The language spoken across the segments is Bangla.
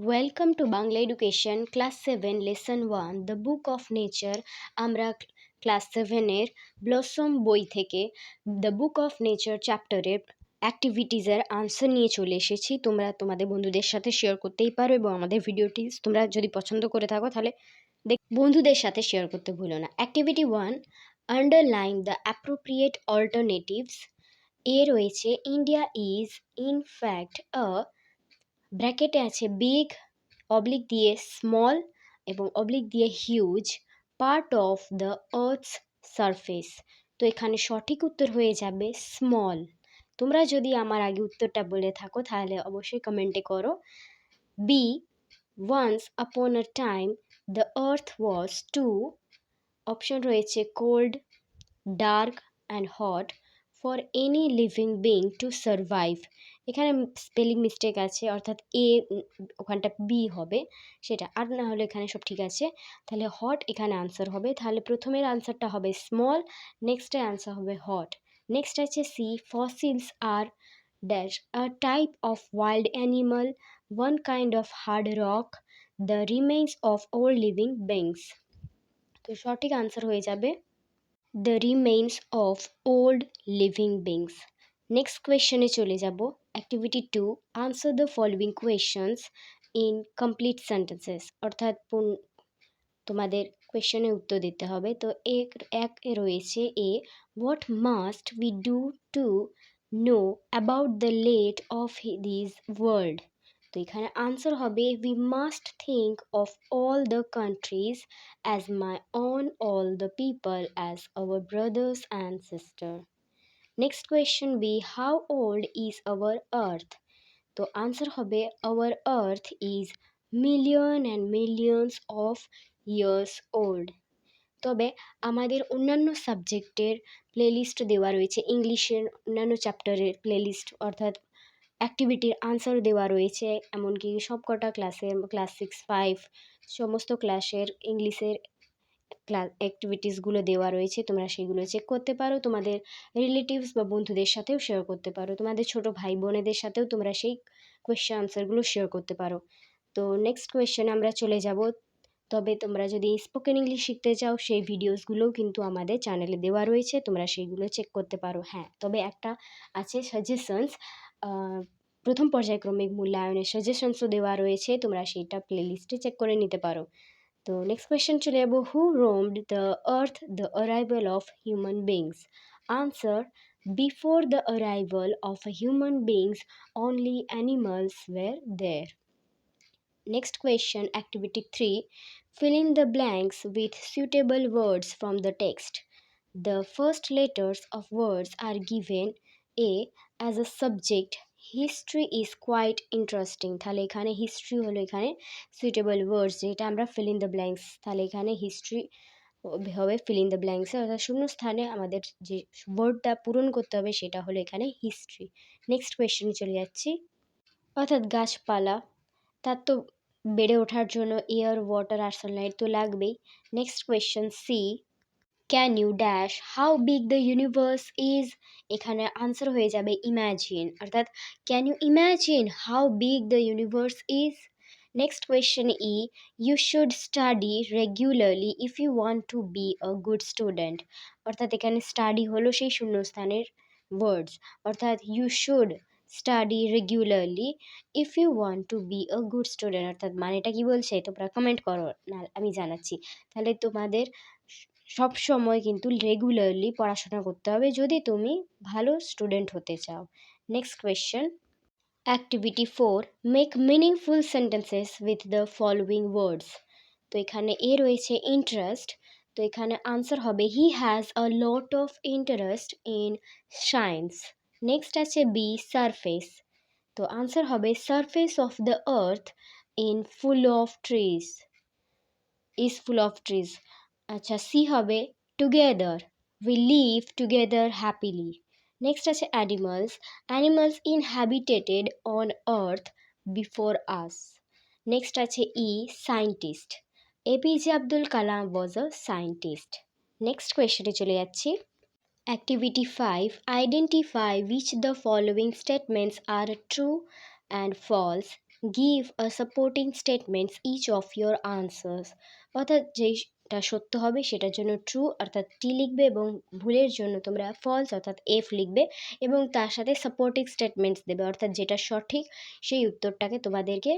Welcome to Bangla Education Class 7 Lesson 1 The Book of Nature আমরা ক্লাস 7 এর ব্লসম বই থেকে দ্য বুক অফ নেচার চ্যাপ্টারের অ্যাক্টিভিটিজের আনসার নিয়ে চলে এসেছি। তোমরা তোমাদের বন্ধুদের সাথে শেয়ার করতেই পারো এবং আমাদের ভিডিওটি তোমরা যদি পছন্দ করে থাকো তাহলে বন্ধুদের সাথে শেয়ার করতে ভুলো না। Activity 1 underline the appropriate alternatives. A রয়েছে India is in fact a ব্র্যাকেটে আছে বিগ অবলিক দিয়ে স্মল এবং অবলিক দিয়ে huge part of the earth's surface. তো এখানে সঠিক উত্তর হয়ে যাবে স্মল। তোমরা যদি আমার আগে উত্তরটা বলে থাকো তাহলে অবশ্যই কমেন্টে করো। B once upon a time the earth was too, option রয়েছে cold, dark and hot for any living being to survive. এখানে স্পেলিং মিস্টেক আছে, অর্থাৎ এ ওখানটা বি হবে সেটা, আর না হলে এখানে সব ঠিক আছে। তাহলে হট এখানে আনসার হবে। তাহলে প্রথমের আনসারটা হবে স্মল, নেক্সটের আনসার হবে হট। নেক্সট আছে সি ফসিলস আর dash a type of wild animal, one kind of hard rock, the remains of old living beings. তো সঠিক আনসার হয়ে যাবে the remains of old living beings. Next কোয়েশ্চনে চলে যাব। Activity 2 answer the following questions in complete sentences, অর্থাৎ তোমাদের কোয়েশ্চনের উত্তর দিতে হবে। তো এক রয়েছে A what must we do two know about the late of this world. তো এখানে আনসার হবে we must think of all the countries as my own all the people as our brothers and sister. Next question B how old is our earth. তো আনসার হবে our earth is million and millions of years old. তবে আমাদের অন্যান্য সাবজেক্টের প্লেলিস্ট দেওয়া রয়েছে, ইংলিশের অন্যান্য চ্যাপ্টারের প্লেলিস্ট অর্থাৎ অ্যাক্টিভিটির আনসার দেওয়া রয়েছে, এমনকি সবকটা ক্লাসের ক্লাস 6-5 সমস্ত ক্লাসের ইংলিশের অ্যাক্টিভিটিসগুলো দেওয়া রয়েছে। তোমরা সেইগুলো চেক করতে পারো, তোমাদের রিলেটিভস বা বন্ধুদের সাথেও শেয়ার করতে পারো, তোমাদের ছোট ভাই বোনেদের সাথেও তোমরা সেই কোয়েশ্চেন আনসারগুলো শেয়ার করতে পারো। তো নেক্সট কোয়েশ্চেনে আমরা চলে যাব। তবে তোমরা যদি স্পোকেন ইংলিশ শিখতে চাও সেই ভিডিওসগুলোও কিন্তু আমাদের চ্যানেলে দেওয়া রয়েছে, তোমরা সেইগুলো চেক করতে পারো। হ্যাঁ, তবে একটা আছে সাজেশনস, প্রথম পর্যায়ক্রমিক মূল্যায়নের সাজেশনসও দেওয়া রয়েছে, তোমরা সেইটা প্লেলিস্টে চেক করে নিতে পারো। তো নেক্সট কোয়েশ্চেন চলে যাবো। Who roamed the earth the arrival of human beings. Answer before the arrival of human beings only animals were there. Next question, activity 3. Fill in the blanks with suitable words from the text. The first letters of words are given. A as a subject, history is quite interesting. তাহলে এখানে হিস্ট্রি হলো এখানে সুইটেবল ওয়ার্ডস, যেটা আমরা ফিল ইন দ্য ব্ল্যাঙ্কস। তাহলে এখানে হিস্ট্রি হবে ফিল ইন দ্য ব্ল্যাঙ্কসে, অর্থাৎ শূন্য স্থানে আমাদের যে ওয়ার্ডটা পূরণ করতে হবে সেটা হলো এখানে হিস্ট্রি। নেক্সট কোয়েশ্চেনে চলে যাচ্ছি। অর্থাৎ গাছপালা, তার তো বেড়ে ওঠার জন্য এয়ার, ওয়াটার আর সানলাইট তো লাগবেই। Next question C can you dash how big the universe is. এখানে আনসার হয়ে যাবে ইম্যাজিন, অর্থাৎ can you imagine how big the universe is. Next question E you should study regularly if you want to be a good student, অর্থাৎ এখানে স্টাডি হলো সেই শূন্যস্থানের ওয়ার্ডস, অর্থাৎ you should study regularly if you want to be a good student, অর্থাৎ মানেটা কি বলছে তোমরা কমেন্ট করো, না আমি জানাচ্ছি। তাহলে তোমাদের সব সময় কিন্তু রেগুলারলি পড়াশোনা করতে হবে যদি তুমি ভালো স্টুডেন্ট হতে চাও। Next question, activity 4 make meaningful sentences with the following words. তো এখানে এ রয়েছে ইন্টারেস্ট, তো এখানে আনসার হবে he has a lot of interest in science. Next আছে বি সারফেস, তো আনসার হবে surface of the earth in full of trees, is full of trees. আচ্ছা সি হবে together, we live together happily. Next আছে animals, animals inhabited on earth before us. Next আছে ই scientist, APJ Abdul Kalam was a scientist. Next কোয়েশ্চনে চলে যাচ্ছি। Activity 5 identify which the following statements are true and false give a supporting statements each of your answers, অর্থাৎ যেটা সত্য হবে সেটার জন্য ট্রু অর্থাৎ টি লিখবে এবং ভুলের জন্য তোমরা ফলস অর্থাৎ এফ লিখবে এবং তার সাথে সাপোর্টিং স্টেটমেন্টস দেবে অর্থাৎ যেটা সঠিক সেই উত্তরটাকে তোমাদেরকে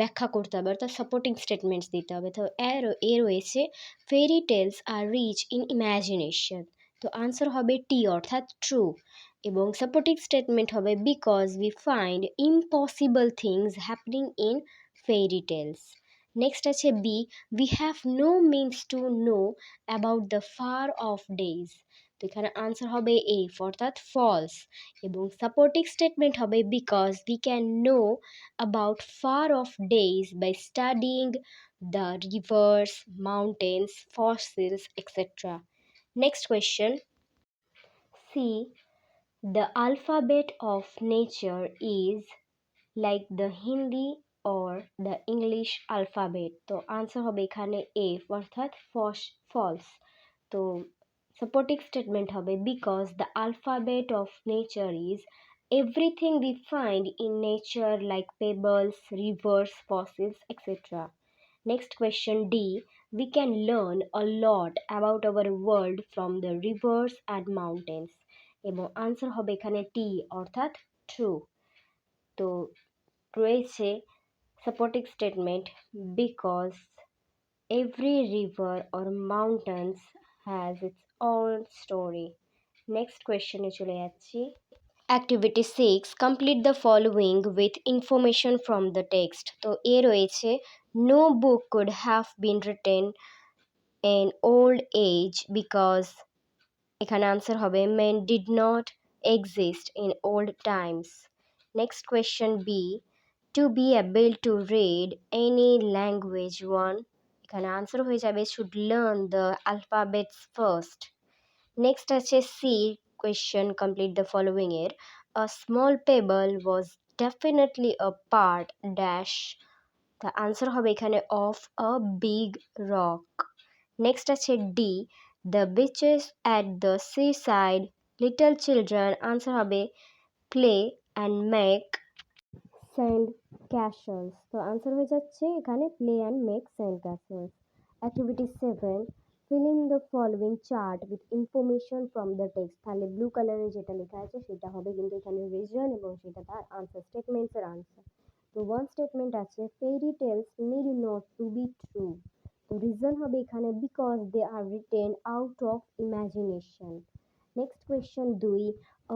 ব্যাখ্যা করতে হবে অর্থাৎ সাপোর্টিং স্টেটমেন্টস দিতে হবে। তো এ রয়েছে fairy tales are rich in imagination, তো আনসার হবে টি অর্থাৎ ট্রু এবং সাপোর্টিং স্টেটমেন্ট হবে because we find impossible things happening in fairy tales. Next আছে B, we have no means to know about the far off days, তো এখানে আনসার হবে এফ অর্থাৎ ফলস এবং সাপোর্টিং স্টেটমেন্ট হবে because we can know about far off days by studying the rivers mountains fossils etcetera. Next question C, the alphabet of nature is like the Hindi or the English alphabet, তো আনসার হবে এখানে এফ অর্থাৎ ফলস। তো সাপোর্টিং স্টেটমেন্ট হবে because the alphabet of nature is everything we find in nature like pebbles, rivers, fossils, etc. Next question D, we can learn a lot about our world from the rivers and mountains, এবং আনসার হবে এখানে টি অর্থাৎ ট্রু। তো রয়েছে supporting statement because every river or mountains has its own story. Next কোয়েশ্চেনে চলে যাচ্ছি। Activity six, complete the following with information from the text, তো এ রয়েছে no book could have been written in old age because, এখানে আনসার হবে men did not exist in old times. Next question B, to be able to read any language one, এখানে আনসার হয়ে যাবে should learn the alphabets first. Next আছে C question complete the following এর a small pebble was definitely a part dash, the answer হবে এখানে of a big rock. Next আছে D, the beaches at the seaside little children, answer হবে play and make sand castles, তো আনসার হয়ে যাচ্ছে এখানে play and make sand castles. Activity seven, fill in the following chart with information from the text, তাহলে ব্লু কালারে যেটা লেখা আছে সেটা হবে কিন্তু এখানে রিজন এবং সেটা তার আনসার স্টেটমেন্টসের আনসার। তো ওয়ান স্টেটমেন্ট আছে fairy tales need not to be true, তো রিজন হবে এখানে because they are written out of imagination. Next question দুই,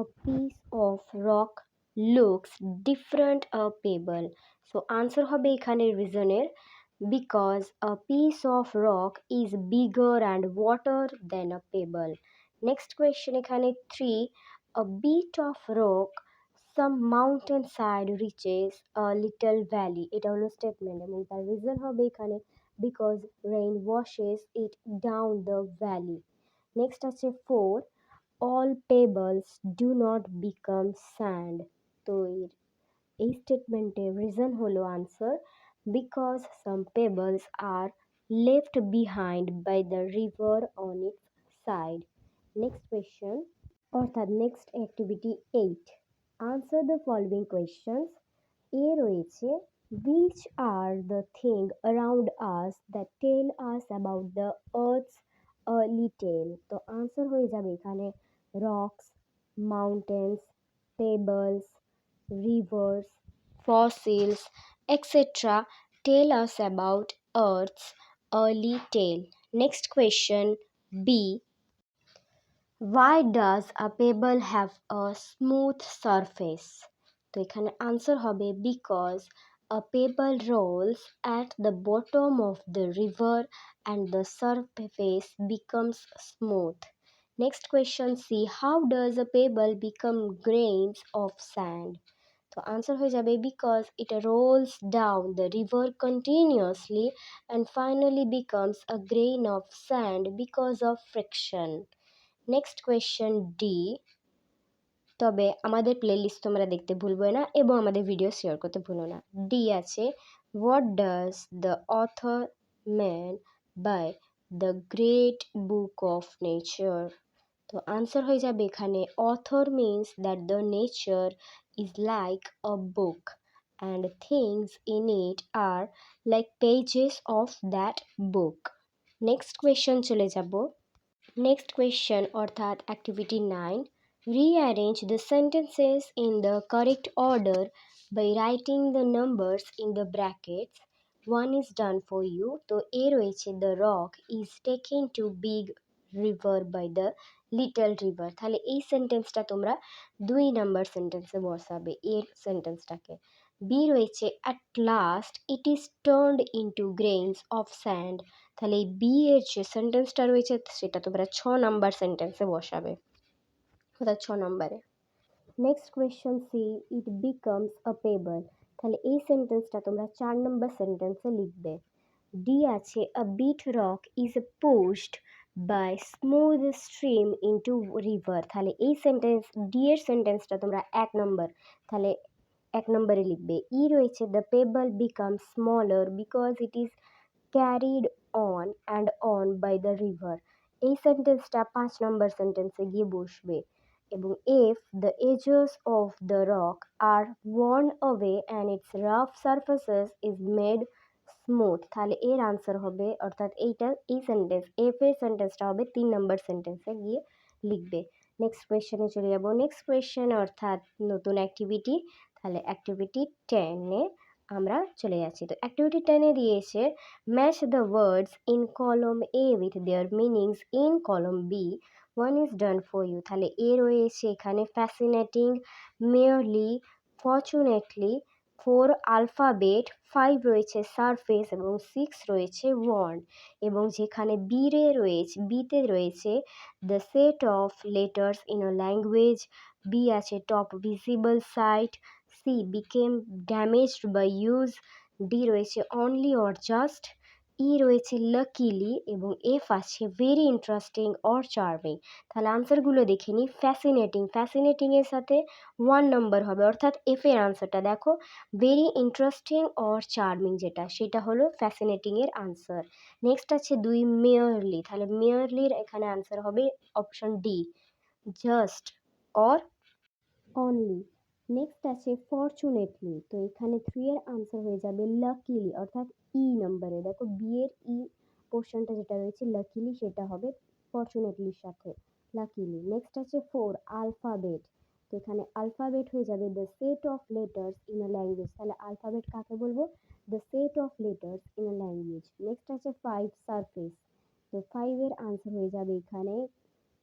a piece of rock looks different a pebble, so answer হবে এখানে রিজনের because a piece of rock is bigger and water than a pebble. Next question এখানে three, a bit of rock some mountain side reaches a little valley, এটা হলো স্টেটমেন্ট এবং তার রিজন হবে এখানে because rain washes it down the valley. Next আছে four, all pebbles do not become sand, তো এই স্টেটমেন্টের রিজন হলো answer because some pebbles are left behind by the river on its side. Next question অর্থাৎ next activity eight, answer the following questions. A রয়েছে which are the thing around us that tell us about the earth's early tale, তো আনসার হয়ে যাবে এখানে rocks, mountains, pebbles, rivers, fossils, etc. tell us about earth's early tale. Next question B, why does a pebble have a smooth surface, তো এখানে আনসার হবে because a pebble rolls at the bottom of the river and the surface becomes smooth. Next question C, how does a pebble become grains of sand, তো আনসার হয়ে যাবে because it rolls down the river continuously and finally becomes a grain of sand because of friction. Next question D, তবে আমাদের প্লেলিস্ট তোমরা দেখতে ভুলবে না এবং আমাদের ভিডিও শেয়ার করতে ভুলো না। ডি আছে what does the author mean by the great book of nature, তো আনসার হয়ে যাবে এখানে author means that the nature is like a book and things in it are like pages of that book. Next question চলে যাব। নেক্সট কোয়েশ্চন অর্থাৎ activity 9, rearrange the sentences in the correct order by writing the numbers in the brackets. One is done for you. তো এ রয়েছে the rock is taken to big river by the little river। তাহলে এই সেন্টেন্সটা তোমরা 2 নাম্বার সেন্টেন্সে বসাবে এর সেন্টেন্সটাকে। বি রয়েছে at last it is turned into grains of sand। তাহলে এই বি এর যে সেন্টেন্সটা রয়েছে সেটা তোমরা 6 নাম্বার সেন্টেন্সে বসাবে, অর্থাৎ 6 নাম্বারে। Next question C, it becomes a pebble. তাহলে এই সেন্টেন্সটা তোমরা 4 নাম্বার সেন্টেন্সে লিখবে। ডি আছে a bit rock is pushed by smooth stream into river. তাহলে এই সেন্টেন্স ডি এর সেন্টেন্সটা তোমরা 1 নাম্বার, তাহলে 1 নাম্বারে লিখবে। ই রয়েছে the pebble become smaller because it is carried on and on by the river. এই সেন্টেন্সটা 5 নাম্বার সেন্টেন্সে গিয়ে বসবে। এবং F the edges of the rock are worn away and its rough surfaces is made smooth. তাহলে এর আনসার হবে, অর্থাৎ এই সেন্টেন্স এফ এর সেন্টেন্সটা হবে 3 নাম্বার সেন্টেন্সে গিয়ে লিখবে। নেক্সট কোয়েশ্চেনে চলে যাব। নেক্সট কোয়েশ্চেন অর্থাৎ নতুন অ্যাক্টিভিটি। তাহলে অ্যাক্টিভিটি 10-এ আমরা চলে যাচ্ছি। তো অ্যাক্টিভিটি 10-এ দিয়েছে match the words in column A with their meanings in column B. One is done for you. তাহলে এ রয়েছে এখানে ফ্যাসিনেটিং, মেয়ারলি, ফর্চুনেটলি, 4 আলফাবেট, 5 রয়েছে সারফেস এবং 6 রয়েছে ওয়ার্ন। এবং যেখানে বিতে রয়েছে the set of letters in a language, B আছে top visible sight, C became damaged by use, D রয়েছে অনলি অর জাস্ট, ই রয়েছে লাকিলি এবং এফ আছে ভেরি ইন্টারেস্টিং অর চার্মিং। তাহলে আনসারগুলো দেখে নিই। ফ্যাসিনেটিংয়ের সাথে 1 নাম্বার হবে, অর্থাৎ এফ এর আনসারটা দেখো। ভেরি ইন্টারেস্টিং অর চার্মিং যেটা, সেটা হলো ফ্যাসিনেটিংয়ের আনসার। নেক্সট আছে 2 মেয়ারলি। তাহলে মেয়ারলির এখানে আনসার হবে option D, just or only. Next আছে ফর্চুনেটলি। তো এখানে 3 এর আনসার হয়ে যাবে লাকিলি, অর্থাৎ ই নাম্বারে। দেখো বি এর ই পোর্শনটা যেটা রয়েছে লাকিলি, সেটা হবে ফর্চুনেটলির সাথে লাকিলি। নেক্সট আছে 4 আলফাবেট। তো এখানে আলফাবেট হয়ে যাবে the set of letters in a language. তাহলে আলফাবেট কাকে বলবো? The set of letters in a language. Next আছে 5 সারফেস। তো 5 এর আনসার হয়ে যাবে এখানে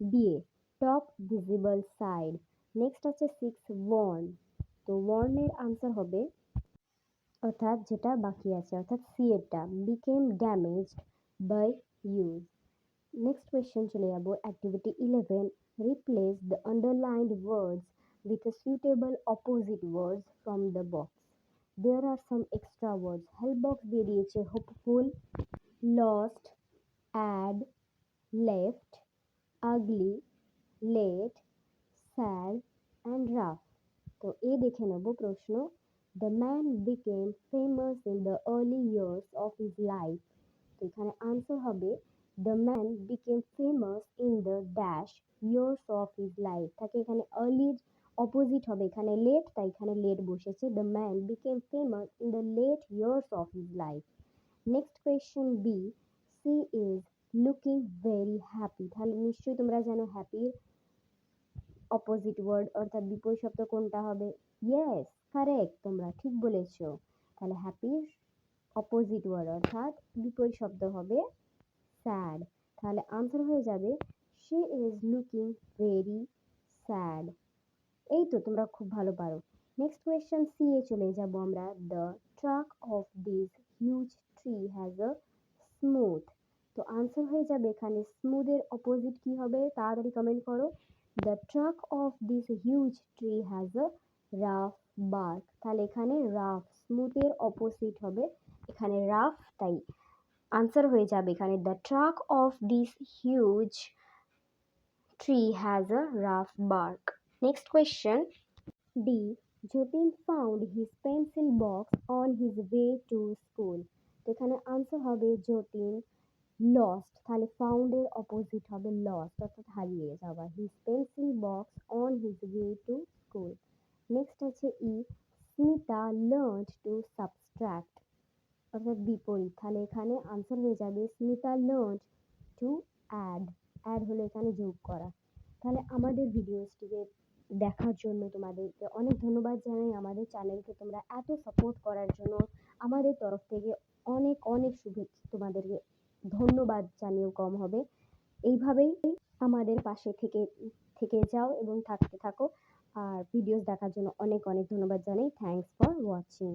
B A, top visible side. Next আছে 6 ওয়ার্ন। তো ওয়ার্নের আনসার হবে, অর্থাৎ যেটা বাকি আছে, অর্থাৎ সি এরটা, became damaged by use. Next question চলে যাব। Activity 11, replace the underlined words with a suitable opposite words from the box. There are some extra words. Help box দিয়ে দিয়েছে hopeful, lost, add, left, ugly, late, sad and rough. তো এ দেখে নেব প্রশ্ন। The man became famous in the early years of his life. তো এখানে আনসার হবে the man became famous in the dash years of his life. তাকে এখানে আর্লির অপোজিট হবে এখানে লেট, তাই এখানে লেট বসেছে। The man became famous in the late years of his life. Next question B, C is looking very happy. তাহলে নিশ্চয়ই তোমরা জানো হ্যাপির অপোজিট ওয়ার্ড অর্থাৎ বিপরীত শব্দ কোনটা হবে? ইয়েস, কারেক্ট, তোমরা ঠিক বলেছ। তাহলে হ্যাপির অপোজিট ওয়ার্ড অর্থাৎ বিপরীত শব্দ হবে স্যাড। তাহলে আনসার হয়ে যাবে she is looking very sad. এই তো তোমরা খুব ভালো পারো। নেক্সট কোয়েশ্চেন সি এ চলে যাব আমরা। The trunk of this huge tree has a smooth. তো আনসার হয়ে যাবে এখানে স্মুথের অপোজিট কি হবে? তাড়াতাড়ি কমেন্ট করো। The trunk of this huge tree has a rough bark. তাহলে এখানে রাফ, স্মুথের অপোজিট হবে এখানে রাফ, তাই আনসার হয়ে যাবে এখানে the trunk of this huge tree has a rough bark. Next question D, Jatin found his pencil box on his way to school. তো এখানে আনসার হবে যতীন লস্ট। তাহলে ফাউন্ডের অপোজিট হবে লস্ট, অর্থাৎ হারিয়ে যাওয়া। His pencil box on his way to school. Next আছে E, Smita learned to subtract, অর্থাৎ বিপরীত। তাহলে এখানে আনসার হয়ে যাবে Smita learned to add. Add হলো এখানে যোগ করা। তাহলে আমাদের ভিডিওসটিকে দেখার জন্য তোমাদেরকে অনেক ধন্যবাদ জানাই। আমাদের চ্যানেলকে তোমরা এত সাপোর্ট করার জন্য আমাদের তরফ থেকে অনেক অনেক শুভেচ্ছা, তোমাদেরকে ধন্যবাদ জানিয়েও কম হবে। এইভাবেই আমাদের পাশে থেকে যাও এবং থাকতে থাকো। আর ভিডিওস দেখার জন্য অনেক অনেক ধন্যবাদ জানাই। Thanks for watching.